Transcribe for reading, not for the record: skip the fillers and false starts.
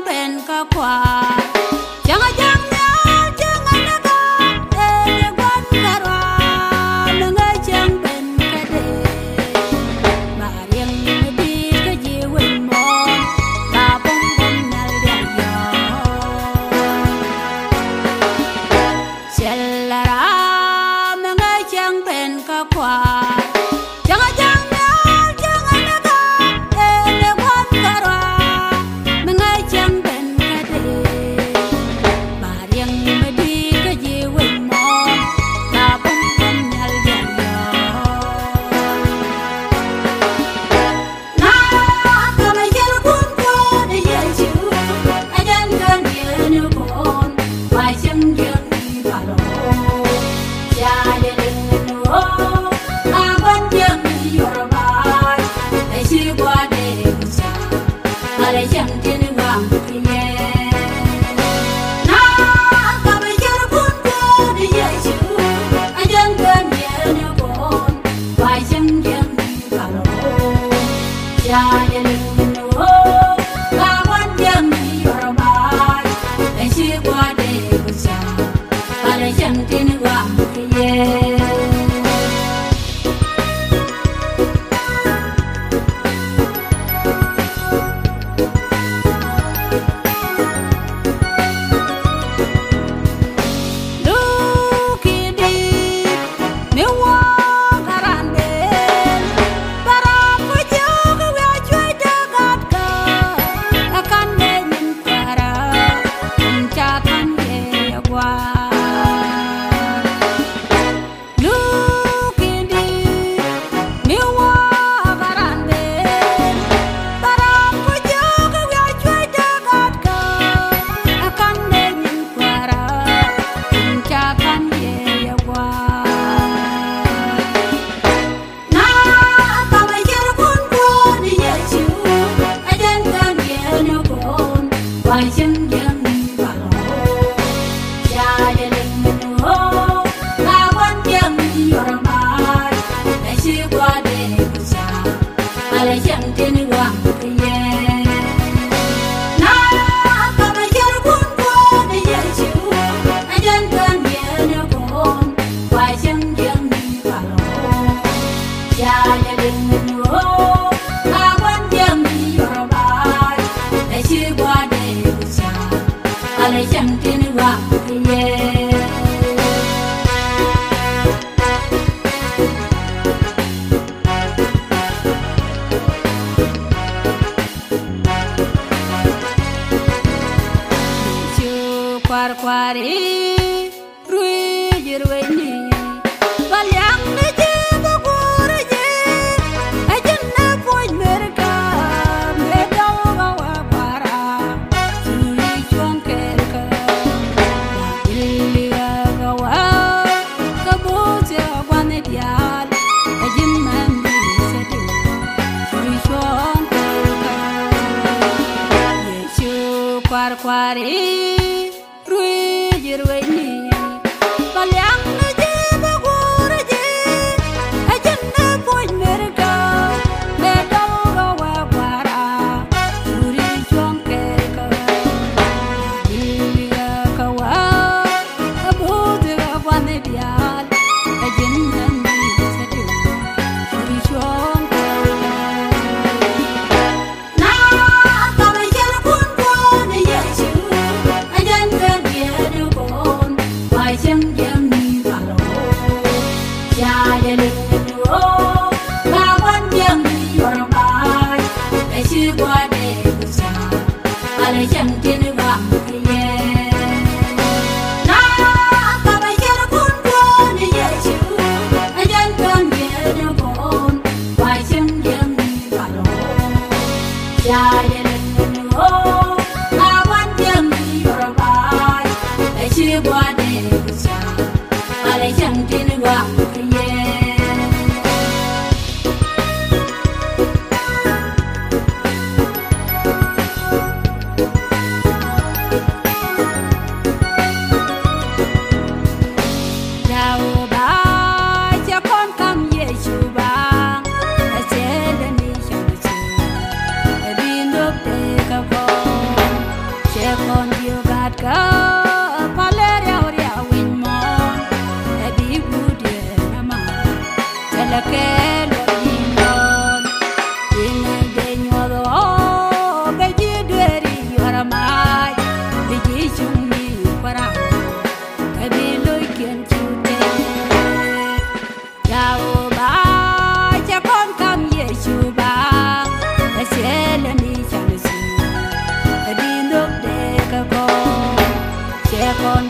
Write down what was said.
ben ka kwa jangan jangan jangan naga gwan karwa nanga jang ben ka de mariang di ka jiwen mo ka bom bom nal ya yo selara nanga jang ben ka kwa jangan jangan jangan naga gwan karwa nanga jang ben ka de mariang di ka jiwen mo ka bom bom nal ya yo na ka ma yel kun ko de ye chu ajan kan ye nu kon wai chang yang ni ba lo ya de nu o a ban yang ni yor ba ai chi kwa de ku cha ale chang tin wang ki ye na ka ma yel kun ko de ye chu ajan kan ye nu kon wai chang yang ni ba lo ya de nu o a ban yang ni yor ba ai chi kwa de ku cha ale chang tin wang ki ye Lukidi me wa karande para ko joga wa choi dagat ka akan ne nin para unca kan ye wa Lukidi me wa karande para ko joga wa choi dagat ka akan ne nin para unca kan ye wa na ka ma yel kun ko ni ye chu ajan kan ye nu kon wai chang yang ni ba lo ya de nu ho ka wan yang ni yor ba ai chi kwa de ku cha ale chang tin wang ki ye na ka ma yel kun ko ni ye chu ajan kan ye nu kon wai chang yang ni ba lo ya de nu ho ka wan yang ni yor ba ai chi kwa de ku cha ale chang tin wang ki ye chu kwar kwari rui jirweni balyang de je bagore je ajan na poj merka me daw ga wa para suri chuan ker ka illi ga wa ka bo je wan dial ajin man di sadu suri chuan ker ka ye chu kwar kwari rui jirweni balyang de je bagore je ajan na poj merka me daw ga wa para suri chuan ker ka illi ga wa ka bo je wan dial ajin man di sadu suri chuan ker ka na ka ma yel kun ko ni ye chu ajan kan ye nu kon wai chang yang ni ba lo ya de nu o ka wan yang ni yor ba ai chi kwa de ku cha ale chang tin wang ki ye na ka ma yel kun ko ni ye chu ajan kan ye nu kon wai chang yang ni ba lo ya de nu o ka wan yang ni yor ba ai chi kwa de ku cha ale chang tin wang ki ye con yêu gạt cả Valeria Ria win mon e bi budi na ma tele ke lo non in de nyodo be ji deri yora mai be ji chumi para ke bi lo kien chute ya o ba cha con kam yesu ba e siele ni chansi di nước de ka con che con